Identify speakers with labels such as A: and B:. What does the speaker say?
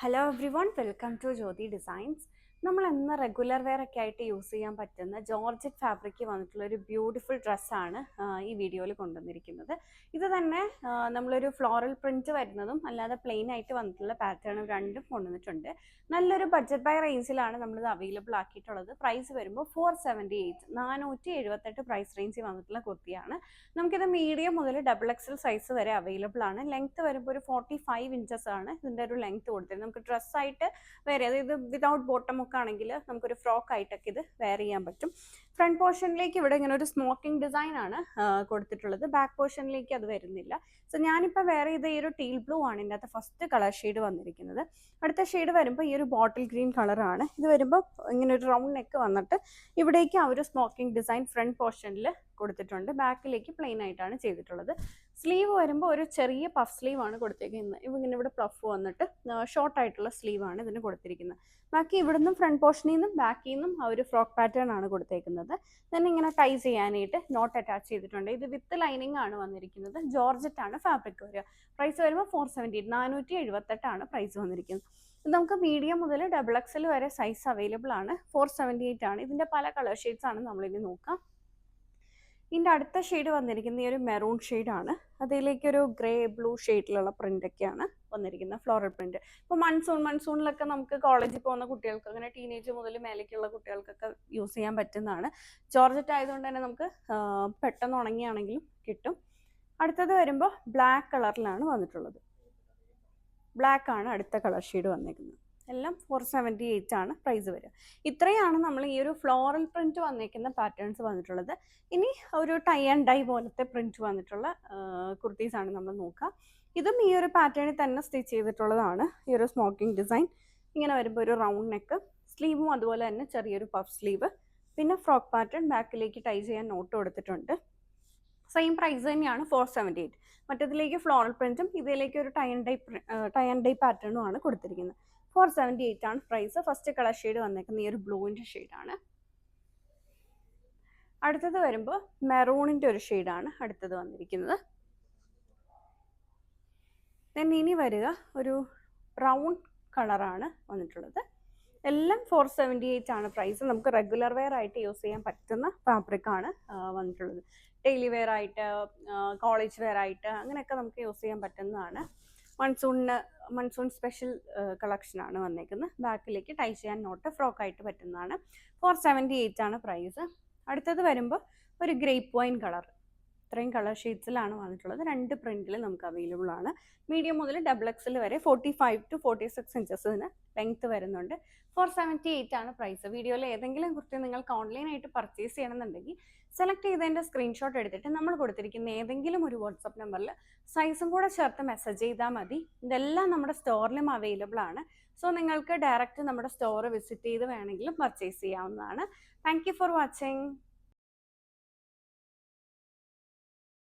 A: Hello everyone, welcome to Jyoti Designs. നമ്മൾ ഇന്ന് regular wear ഒക്കെ ആയിട്ട് യൂസ് ചെയ്യാൻ പറ്റുന്ന ജോർജറ്റ് ഫാബ്രിക് വന്നിട്ടുള്ള ഒരു ബ്യൂട്ടിഫുൾ ഡ്രസ്സാണ് ഈ വീഡിയോയിൽ കൊണ്ടുവന്നിരിക്കുന്നത്. ഇത് തന്നെ നമ്മളൊരു ഫ്ലോറൽ പ്രിന്റ് വരുന്നതും അല്ലാതെ പ്ലെയിൻ ആയിട്ട് വന്നിട്ടുള്ള പാറ്റേണും രണ്ടും കൊണ്ടുവന്നിട്ടുണ്ട്. നല്ലൊരു ബഡ്ജറ്റ് ബൈ റേഞ്ചിലാണ് നമ്മളിത് അവൈലബിൾ ആക്കിയിട്ടുള്ളത്. പ്രൈസ് വരുമ്പോൾ 478 478 പ്രൈസ് റേഞ്ചിൽ വന്നിട്ടുള്ള കുർത്തിയാണ്. നമുക്കിത് മീഡിയം മുതൽ XXL സൈസ് വരെ അവൈലബിൾ ആണ്. ലെങ്ത് വരുമ്പോൾ ഒരു 45 ഇഞ്ചസ് ആണ് ഇതിൻ്റെ ഒരു ലെങ്ത് കൊടുത്തിരുന്നത്. നമുക്ക് ഡ്രസ്സായിട്ട് വേറെ, അതായത് വിതൗട്ട് ബോട്ടം ഒക്കെ ആണെങ്കിൽ നമുക്കൊരു ഫ്രോക്ക് ആയിട്ടൊക്കെ ഇത് വെയർ ചെയ്യാൻ പറ്റും. ഫ്രണ്ട് പോർഷനിലേക്ക് ഇവിടെ ഇങ്ങനെ ഒരു സ്മോക്കിംഗ് ഡിസൈൻ ആണ് കൊടുത്തിട്ടുള്ളത്. ബാക്ക് പോർഷനിലേക്ക് അത് വരുന്നില്ല. സോ ഞാനിപ്പോൾ വേറെ ഇത് ഈ ഒരു ടീൽ ബ്ലൂ ആണ് ഇതിൻ്റെ അകത്ത് ഫസ്റ്റ് കളർ ഷെയ്ഡ് വന്നിരിക്കുന്നത്. അടുത്ത ഷെയ്ഡ് വരുമ്പോൾ ഈ ഒരു ബോട്ടിൽ ഗ്രീൻ കളറാണ്. ഇത് വരുമ്പോൾ ഇങ്ങനെ ഒരു റൗണ്ട് നെക്ക് വന്നിട്ട് ഇവിടേക്ക് ആ ഒരു സ്മോക്കിംഗ് ഡിസൈൻ ഫ്രണ്ട് പോർഷനിൽ കൊടുത്തിട്ടുണ്ട്. ബാക്കിലേക്ക് പ്ലെയിൻ ആയിട്ടാണ് ചെയ്തിട്ടുള്ളത്. സ്ലീവ് വരുമ്പോൾ ഒരു ചെറിയ പഫ് സ്ലീവ് ആണ് കൊടുത്തേക്കുന്നത്. ഇങ്ങനെ ഇവിടെ പ്ലഫ് വന്നിട്ട് ഷോർട്ട് ആയിട്ടുള്ള സ്ലീവ് ആണ് ഇതിന് കൊടുത്തിരിക്കുന്നത്. ബാക്കി ഇവിടുന്ന് ഫ്രണ്ട് പോർഷനിൽ നിന്നും ബാക്കിൽ നിന്നും ആ ഒരു ഫ്രോക്ക് പാറ്റേൺ ആണ് കൊടുത്തേക്കുന്നത്. തന്നെ ഇങ്ങനെ ടൈ ചെയ്യാനായിട്ട് നോട്ട് അറ്റാച്ച് ചെയ്തിട്ടുണ്ട്. ഇത് വിത്ത് ലൈനിങ് ആണ് വന്നിരിക്കുന്നത്. ജോർജറ്റ് ആണ് ഫാബ്രിക് വരിക. പ്രൈസ് വരുമ്പോൾ 478 478 ആണ് പ്രൈസ് വന്നിരിക്കുന്നത്. നമുക്ക് മീഡിയം മുതൽ XXL വരെ സൈസ് അവൈലബിൾ ആണ്. 478 ആണ്. ഇതിൻ്റെ പല കളർ ഷെയ്ഡ്സ് ആണ് നമ്മളിനി നോക്കാം. ഇതിൻ്റെ അടുത്ത ഷെയ്ഡ് വന്നിരിക്കുന്നത് ഈ ഒരു മെറൂൺ ഷെയ്ഡാണ്. അതിലേക്കൊരു ഗ്രേ ബ്ലൂ ഷെയ്ഡിലുള്ള പ്രിൻ്റൊക്കെയാണ് വന്നിരിക്കുന്നത്, ഫ്ലോറൽ പ്രിൻറ്റ്. ഇപ്പോൾ മൺസൂണിലൊക്കെ നമുക്ക് കോളേജിൽ പോകുന്ന കുട്ടികൾക്ക്, അങ്ങനെ ടീനേജ് മുതൽ മേലേക്കുള്ള കുട്ടികൾക്കൊക്കെ യൂസ് ചെയ്യാൻ പറ്റുന്നതാണ്. ജോർജറ്റ് ആയതുകൊണ്ട് തന്നെ നമുക്ക് പെട്ടെന്ന് ഉണങ്ങിയാണെങ്കിലും കിട്ടും. അടുത്തത് വരുമ്പോൾ ബ്ലാക്ക് കളറിലാണ് വന്നിട്ടുള്ളത്. ബ്ലാക്ക് ആണ് അടുത്ത കളർ ഷെയ്ഡ് വന്നിരിക്കുന്നത്. എല്ലാം 478 ആണ് പ്രൈസ് വരിക. ഇത്രയാണ് നമ്മൾ ഈ ഒരു ഫ്ലോറൽ പ്രിന്റ് വന്നിരിക്കുന്ന പാറ്റേൺസ് വന്നിട്ടുള്ളത്. ഇനി ഒരു ടൈ ആൻഡ് ഡൈ പോലത്തെ പ്രിന്റ് വന്നിട്ടുള്ള കുർത്തീസാണ് നമ്മൾ നോക്കുക. ഇതും ഈ ഒരു പാറ്റേണിൽ തന്നെ സ്റ്റിച്ച് ചെയ്തിട്ടുള്ളതാണ്. ഈ ഒരു സ്മോക്കിംഗ് ഡിസൈൻ ഇങ്ങനെ വരുമ്പോൾ ഒരു റൗണ്ട് നെക്ക്, സ്ലീവും അതുപോലെ തന്നെ ചെറിയൊരു പഫ് സ്ലീവ്, പിന്നെ ഫ്രോക്ക് പാറ്റേൺ ബാക്കിലേക്ക് ടൈ ചെയ്യാൻ നോട്ട് കൊടുത്തിട്ടുണ്ട്. സെയിം പ്രൈസ് തന്നെയാണ് 478. മറ്റേതിലേക്ക് ഫ്ലോറൽ പ്രിന്റും ഇതിലേക്ക് ഒരു ടൈ ആൻഡ് ഡൈ പാറ്റേണും ആണ് കൊടുത്തിരിക്കുന്നത്. 478 ആണ് പ്രൈസ്. ഫസ്റ്റ് കളർ ഷെയ്ഡ് വന്നേക്കുന്നത് ഈ ഒരു ബ്ലൂവിൻ്റെ ഷെയ്ഡാണ്. അടുത്തത് വരുമ്പോൾ മെറൂണിൻ്റെ ഒരു ഷെയ്ഡാണ് അടുത്തത് വന്നിരിക്കുന്നത്. ഇനി വരിക ഒരു ബ്രൗൺ കളറാണ് വന്നിട്ടുള്ളത്. എല്ലാം 478 ആണ് പ്രൈസ്. നമുക്ക് റെഗുലർ വെയർ ആയിട്ട് യൂസ് ചെയ്യാൻ പറ്റുന്ന ഫാബ്രിക് ആണ് വന്നിട്ടുള്ളത്. ഡെയിലി വെയർ ആയിട്ട്, കോളേജ് വെയർ ആയിട്ട് അങ്ങനെയൊക്കെ നമുക്ക് യൂസ് ചെയ്യാൻ പറ്റുന്നതാണ്. മൺസൂൺ സ്പെഷ്യൽ കളക്ഷനാണ് വന്നേക്കുന്നത്. ബാക്കിലേക്ക് ടൈ ചെയ്യാൻ നോട്ട് ഫ്രോക്കായിട്ട് പറ്റുന്നതാണ്. 478 ആണ് പ്രൈസ്. അടുത്തത് വരുമ്പോൾ ഒരു ഗ്രേപ്പ് വൈൻ കളർ. ഇത്രയും കളർ ഷെയ്ഡ്സിലാണ് വന്നിട്ടുള്ളത്. രണ്ട് പ്രിന്റിൽ നമുക്ക് അവൈലബിൾ ആണ്. മീഡിയം മുതൽ XXL വരെ 45 to 46 ഇഞ്ചസിന് ലെങ്ത് വരുന്നുണ്ട്. 478 ആണ് പ്രൈസ്. വീഡിയോയിൽ ഏതെങ്കിലും കുർത്തി നിങ്ങൾക്ക് ഓൺലൈനായിട്ട് പർച്ചേസ് ചെയ്യണമെന്നുണ്ടെങ്കിൽ സെലക്ട് ചെയ്തതിൻ്റെ സ്ക്രീൻഷോട്ട് എടുത്തിട്ട് നമ്മൾ കൊടുത്തിരിക്കുന്ന ഏതെങ്കിലും ഒരു വാട്സപ്പ് നമ്പറിൽ സൈസും കൂടെ ചേർത്ത് മെസ്സേജ് ചെയ്താൽ മതി. ഇതെല്ലാം നമ്മുടെ സ്റ്റോറിലും അവൈലബിൾ ആണ്. സോ നിങ്ങൾക്ക് ഡയറക്റ്റ് നമ്മുടെ സ്റ്റോർ വിസിറ്റ് ചെയ്ത് വേണമെങ്കിലും പർച്ചേസ് ചെയ്യാവുന്നതാണ്. Thank you for watching.